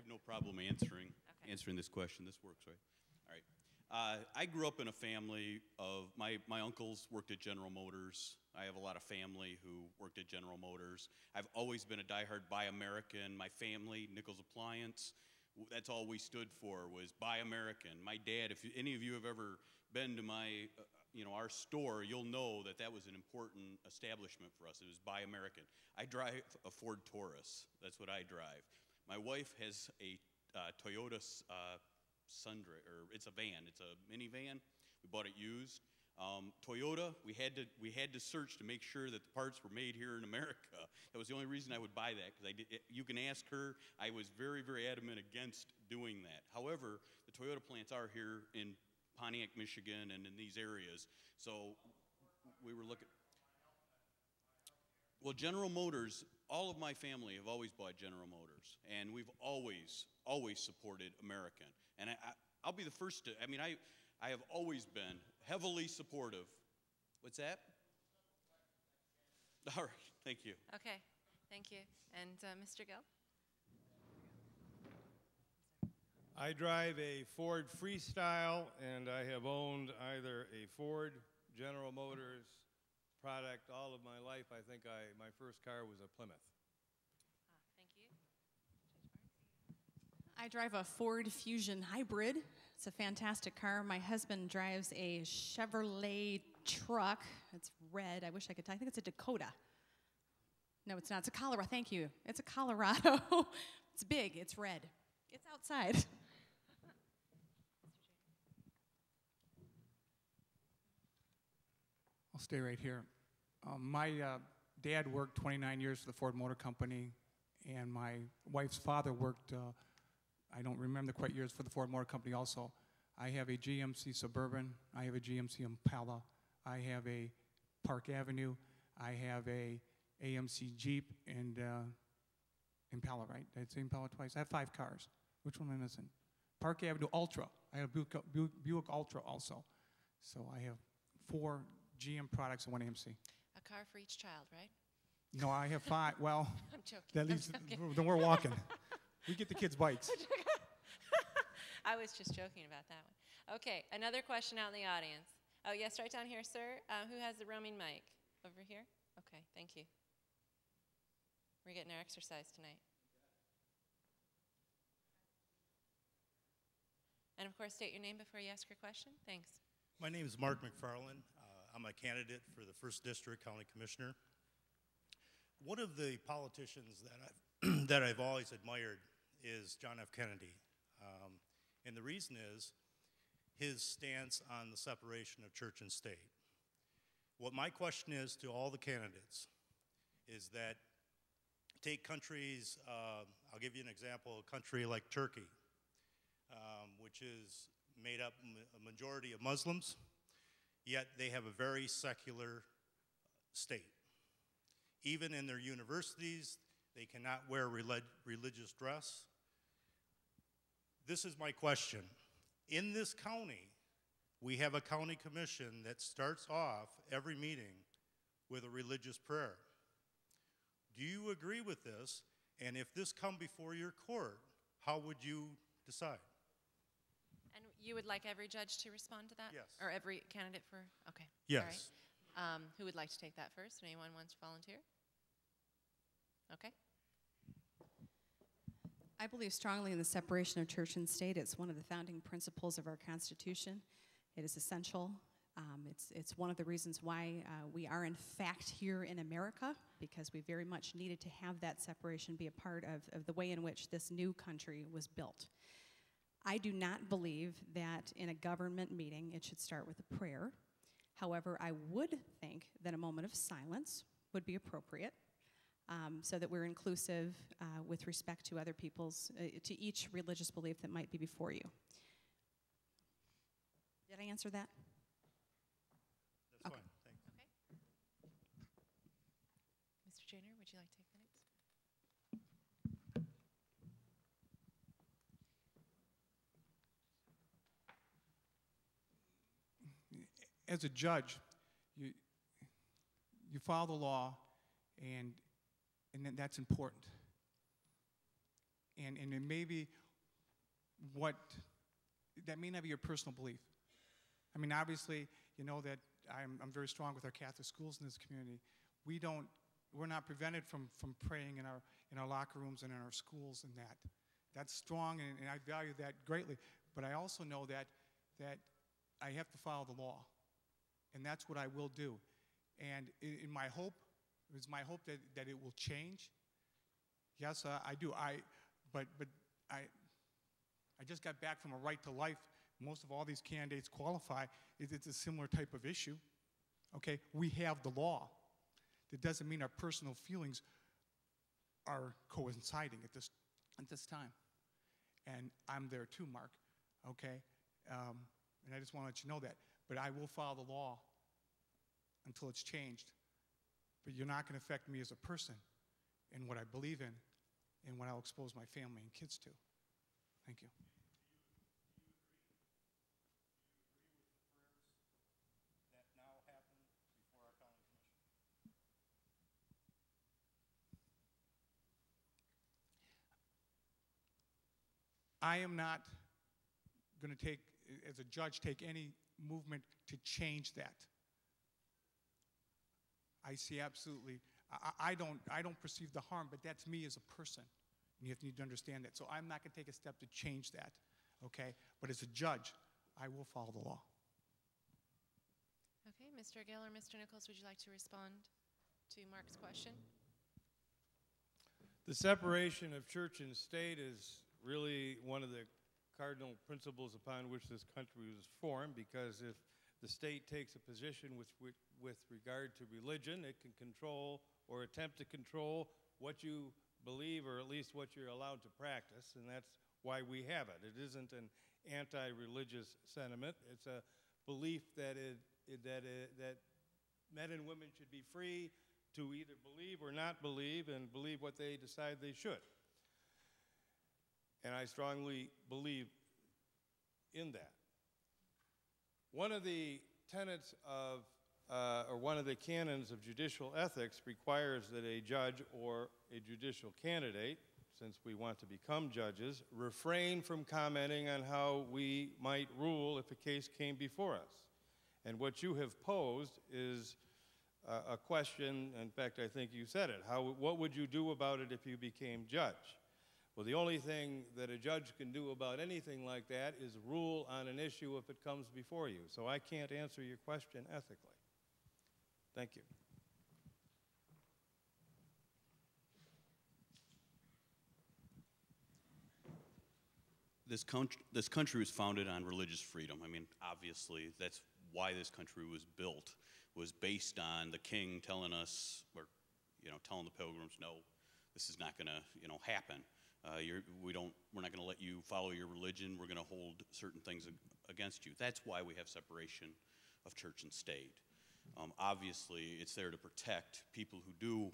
have no problem answering this question. This works, right? All right. I grew up in a family of, my uncles worked at General Motors. I have a lot of family who worked at General Motors. I've always been a diehard Buy American. My family, Nichols Appliance, that's all we stood for, was Buy American. My dad, if any of you have ever been to my, our store, you'll know that that was an important establishment for us. It was Buy American. I drive a Ford Taurus. That's what I drive. My wife has a Toyota Sundra, or it's a van. It's a minivan. We bought it used. Toyota, we had to search to make sure that the parts were made here in America. That was the only reason I would buy that, because you can ask her. I was very, very adamant against doing that. However, the Toyota plants are here in Pontiac, Michigan, and in these areas. So we were looking. Well, General Motors, all of my family have always bought General Motors, and we've always supported American. And I'll be the first to, I have always been heavily supportive. What's that? All right, thank you. Okay, thank you. And Mr. Gill? I drive a Ford Freestyle, and I have owned either a Ford, General Motors product all of my life. I think my first car was a Plymouth. Thank you. I drive a Ford Fusion Hybrid. It's a fantastic car. My husband drives a Chevrolet truck. It's red. I wish I could tell. I think it's a Dakota. No, it's not. It's a Colorado. Thank you. It's a Colorado. It's big. It's red. It's outside. I'll stay right here. My dad worked 29 years for the Ford Motor Company, and my wife's father worked, I don't remember the quite years, for the Ford Motor Company also. I have a GMC Suburban. I have a GMC Impala. I have a Park Avenue. I have a AMC Jeep and Impala, right? Did I say Impala twice? I have 5 cars. Which one am I missing? Park Avenue Ultra. I have Buick Ultra also. So I have 4 GM products and 1 AMC. A car for each child, right? No, I have 5. Well, I'm joking. that leaves, then we're walking. We get the kids' bikes. I was just joking about that one. Okay, another question out in the audience. Oh, yes, right down here, sir. Who has the roaming mic? Over here? Okay, thank you. We're getting our exercise tonight. And of course, state your name before you ask your question. Thanks. My name is Mark McFarland. I'm a candidate for the 1st District County Commissioner. One of the politicians that I've always admired is John F. Kennedy. And the reason is his stance on the separation of church and state. What my question is to all the candidates is that take countries, I'll give you an example, a country like Turkey, which is made up a majority of Muslims, yet they have a very secular state. Even in their universities, they cannot wear religious dress. This is my question. In this county, we have a county commission that starts off every meeting with a religious prayer. Do you agree with this? And if this come before your court, how would you decide? And you would like every judge to respond to that? Yes. Or every candidate for? Okay. Yes. All right. Who would like to take that first? Anyone wants to volunteer? Okay. I believe strongly in the separation of church and state. It's one of the founding principles of our Constitution. It is essential. It's one of the reasons why we are in fact here in America, because we very much needed to have that separation be a part of the way in which this new country was built. I do not believe that in a government meeting it should start with a prayer. However, I would think that a moment of silence would be appropriate, so that we're inclusive with respect to other people's, to each religious belief that might be before you. Did I answer that? That's Okay. fine, thanks. Okay. Mr. Janer, would you like to take the next? As a judge, you follow the law, and that's important. And it may be that may not be your personal belief. I mean, obviously, you know that I'm very strong with our Catholic schools in this community. We're not prevented from praying in our locker rooms and in our schools and that. That's strong, and I value that greatly. But I also know that I have to follow the law, and that's what I will do. And in my hope, it is my hope that it will change. Yes, I do. But I just got back from a right to life. Most of all these candidates qualify. It's a similar type of issue. Okay, we have the law. That doesn't mean our personal feelings are coinciding at this time. And I'm there too, Mark. Okay, and I just want to let you know that. But I will follow the law until it's changed. But you're not going to affect me as a person in what I believe in and what I'll expose my family and kids to. Thank you. I am not going to take, as a judge, take any movement to change that. I see absolutely, I don't perceive the harm, but that's me as a person. And you need to understand that. So I'm not going to take a step to change that, okay? But as a judge, I will follow the law. Okay, Mr. Gill or Mr. Nichols, would you like to respond to Mark's question? The separation of church and state is really one of the cardinal principles upon which this country was formed, because if the state takes a position with regard to religion, it can control or attempt to control what you believe, or at least what you're allowed to practice, and that's why we have it. It isn't an anti-religious sentiment. It's a belief that men and women should be free to either believe or not believe, and believe what they decide they should. And I strongly believe in that. One of the tenets of, or one of the canons of judicial ethics requires that a judge or a judicial candidate, since we want to become judges, refrain from commenting on how we might rule if a case came before us. And what you have posed is a question, in fact, I think you said it, what would you do about it if you became judge? Well, the only thing that a judge can do about anything like that is rule on an issue if it comes before you. So I can't answer your question ethically. Thank you. This country was founded on religious freedom. I mean, obviously, that's why this country was built, was based on the king telling us, or, telling the pilgrims, no, this is not going to, happen. We're not going to let you follow your religion. We're going to hold certain things against you. That's why we have separation of church and state. Obviously, it's there to protect people who do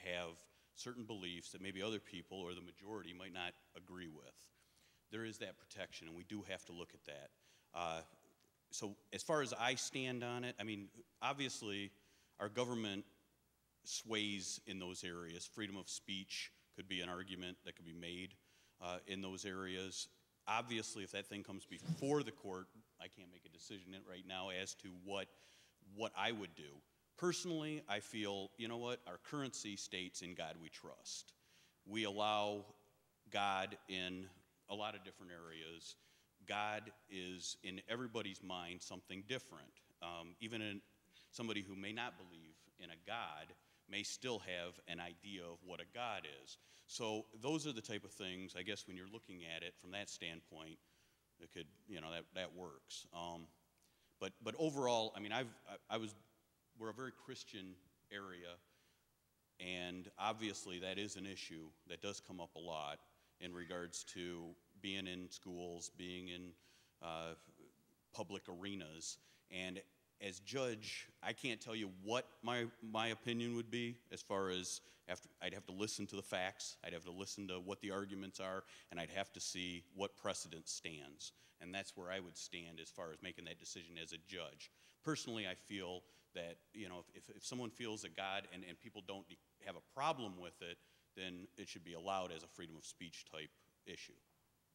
have certain beliefs that maybe other people or the majority might not agree with. There is that protection, and we do have to look at that. So as far as I stand on it, I mean, obviously, our government sways in those areas. Freedom of speech could be an argument that could be made in those areas. Obviously, if that thing comes before the court, I can't make a decision right now as to what I would do. Personally, I feel, you know what, our currency states "In God We Trust." We allow God in a lot of different areas. God is in everybody's mind something different. Even in somebody who may not believe in a God may still have an idea of what a God is. So those are the type of things, I guess, when you're looking at it from that standpoint, it could, that works. But overall, I mean, we're a very Christian area, and obviously that is an issue that does come up a lot in regards to being in schools, being in public arenas. And as judge, I can't tell you what my opinion would be, as far as I'd have to listen to the facts, I'd have to listen to what the arguments are, and I'd have to see what precedent stands. And that's where I would stand as far as making that decision as a judge. Personally, I feel that, if someone feels that God and people don't have a problem with it, then it should be allowed as a freedom of speech type issue.